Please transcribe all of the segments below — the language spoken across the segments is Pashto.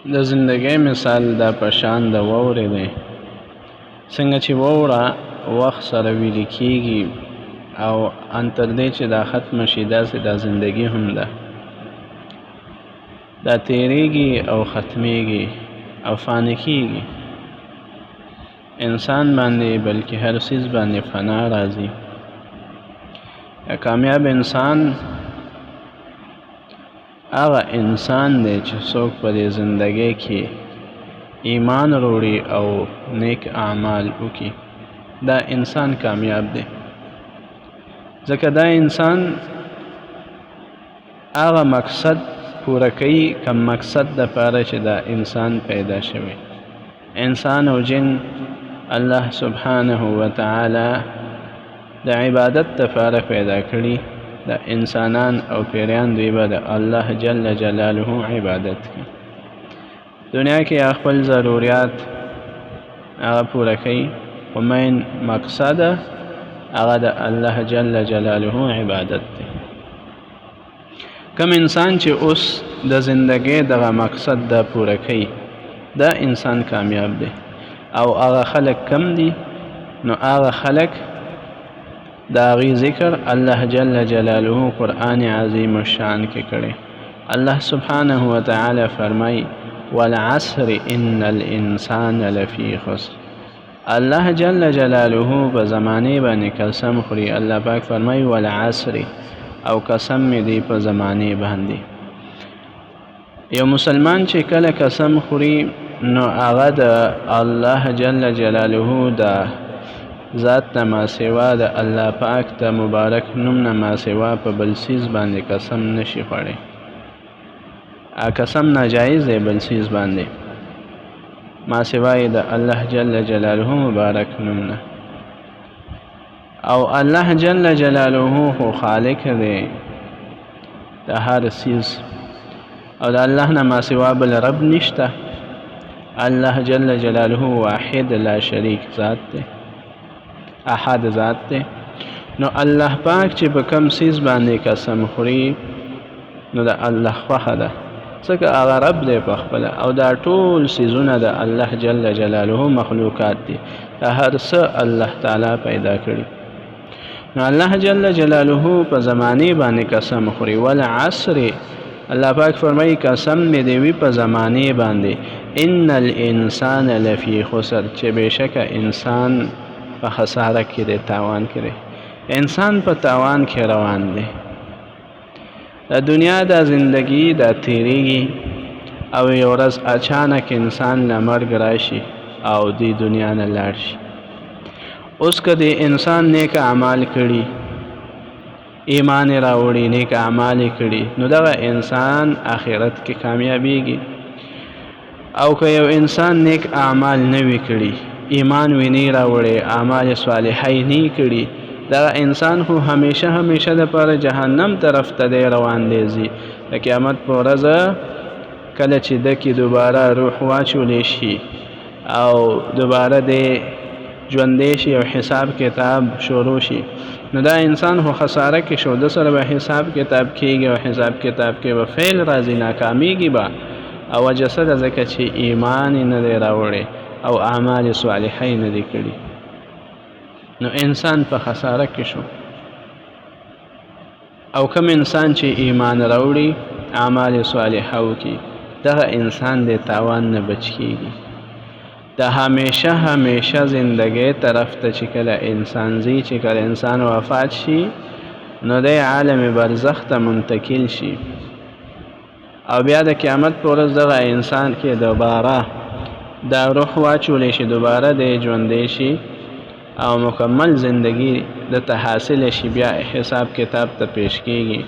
د زندګۍ مثال دا په شان د واورې دی. څنګه چې واوره وخت سره ویلې کېږي او ان تر دې چې دا ختمه شي، داسې دا زندګي هم ده. دا تېرېږي او ختمېږي او فانې کېږي. انسان باندې بلکې هر څیز باندې فنا راځي. کامیاب انسان هغه انسان دی چې څوک په دې زندګۍ کې ایمان وروړي او نیک اعمال وکړي. دا انسان کامیاب دی، ځکه دا انسان هغه مقصد پوره کوي کوم مقصد دپاره چې دا انسان پیدا شوی. انسان او جن الله سبحانه وتعالی د عبادت دپاره پیدا کړي. د انسانان او پیریان دوی به د الله جل جلاله عبادت کوي. دنیا کې خپل ضروریات هغه پوره کوي، خو مین مقصد هغه د الله جل جلاله عبادت دی. کم انسان چې اوس د زندګۍ دغه مقصد دا پوره کوي، دا انسان کامیاب دی. او هغه خلک کم دي؟ نو هغه خلک دا غي ذکر الله جل جلاله قرآن عظیم الشان کې کړي. الله سبحانه وتعالی فرمای والعصر ان الانسان لفی خسر. الله جل جلاله په زمانه باندې قسم خوري. الله پاک فرمای والعصر، او قسم می دی په زمانه باندې. یو مسلمان چې کله قسم خوري، نو هغه د الله جل جلاله دا ذات نه ما سوا د الله پاک ته مبارک نوم نه ما سوا په بل څیز باندې قسم نشي خوړی. قسم ناجایز دی بل څیز باندې ما سوا د الله جل جلاله مبارک نوم نه. او الله جل جلاله خو خالق دی د هر څیز، او د الله نه ما سوا بل رب نشته. الله جل جلاله واحد لا شریک ذات دی، احد ذات دی. نو الله پاک چې په کم څیز باندې قسم خوري، نو د الله خوښه ده، ځکه هغه رب دی په خپله. او دا ټول څیزونه د الله جل جلاله مخلوقات دي، دا هر څه الله تعالی پیدا کړي. نو الله جل جلاله په زمانې باندې قسم خوري. والعصر، الله پاک فرمایي قسم مې دی وي په زمانې باندې. ان الانسان لفی خسر، چې بېشکه انسان په خساره کې دی، تاوان کې دی. انسان په تاوان کې روان دی. د دنیا دا زندگی دا تیریږي، او یو ورځ اچانک انسان له مرګ راشي او دی دنیا نه لاړ شي. اوس که د انسان نیک اعمال کړي، ایمان راوړي، نیک اعمال کړي، نو دغه انسان آخرت کې کامیابیږي. او که یو انسان نیک اعمال نه وي کړي، ایمان ویني راوړي، اعمال صالحه نه کړي، دا انسان خو همیشه د پر جهنم طرف ته دی روان دی. د قیامت په ورځ کله چې دکې دوباره روح واچولی شي او دوباره د ژوندی شي او حساب کتاب شروع شي، نو دا انسان خو خساره کې شو. د سره به حساب کتاب کېږي او حساب کتاب کې به فیل راځي، ناکامیږي به. او وجه څه ده؟ ځکه چې ایمان یې نه دی راوړی او اعمال صالحه یې نه دي کړي. نو انسان په خساره کې شو. او کوم انسان چې ایمان راوړي، اعمال صالحه وکړي، دغه انسان د تاوان نه بچ کېږي. د همیشه زندګۍ طرف ته چې کله انسان ځي، چې کله انسان وفات شي، نو د عالم برزخ ته منتقل شي. او بیا د قیامت په ورځ دغه انسان کې دوباره دا روح واچولی شي، دوباره د ژوندی شي او مکمل زندگی د ته حاصل شي، بیا حساب کتاب ته پیش کېږي.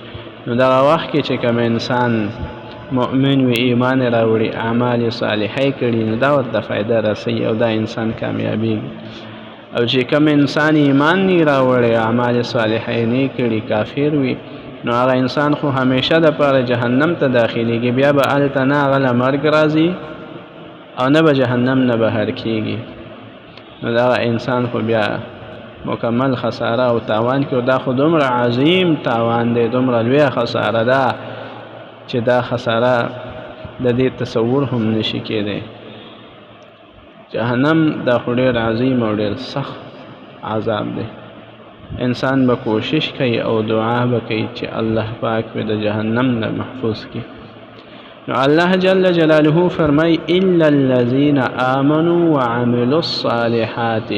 نو دغه وخت کې چې کوم انسان مؤمن وي، ایمان راوړي، اعمال صالحه کړي، نو دا ورته فایده رسوي او دا انسان کامیابیږي. او چې کوم انسان ایمان نه راوړي، اعمال صالحه نه کړي، کافر وي، نو هغه انسان خو همیشه د پاره جهنم ته داخليږي. بیا به هلته نه هغه له مرګ راځي او نه به جهنم نه بهر کېږي. نو دا انسان خو بیا مکمل خساره او تاوان کې. دا خو دومره عظیم تاوان دی، دومره لویه خساره ده چې دا خساره د دې تصور هم نشي کېدی. جهنم دا خو ډېر عظیم او ډېر سخت عذاب دی. انسان به کوشش کوي او دعا به کوي چې الله پاک به د جهنم نه محفوظ کړي. نو الله جل جلاله فرمای الا الذين آمنوا وعملوا الصالحات.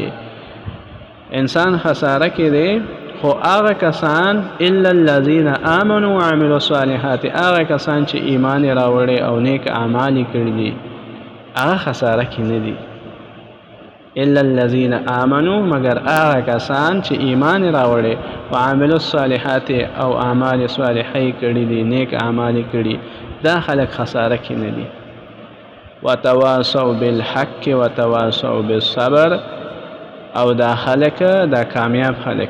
انسان خساره کې دی خو هغه کسان الا الذين آمنوا وعملوا الصالحات، هغه کسان چې ایمان راوړي او نیک اعمال کړي دي هغه خساره کې نه دي. الا الذين آمنوا مگر هغه کسان چې ایمان راوړي او عملوا الصالحات او اعمال صالحه کړي دي، نیک اعمال کړي، دا خلک خساره کې نه دي. وتواصوا بالحق وتواصوا بالصبر، او دا خلک دا کامیاب خلک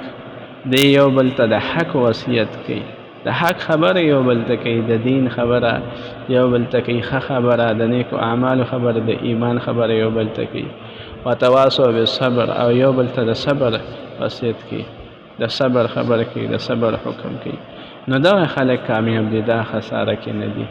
دی یو بل ته د حق وصیت کوي، د حق خبره یو بل ته کوي، د دین خبره یو بل ته کوي، ښه خبره د نیکو اعمالو خبره د ایمان خبره یو بل ته کوي. وتواصوا بالصبر، او یو بل ته د صبر وصیت کوي، د صبر خبره کوي، د صبر حکم کوي. نو دا خلک کامیاب دي، دا خساره کې نه دي.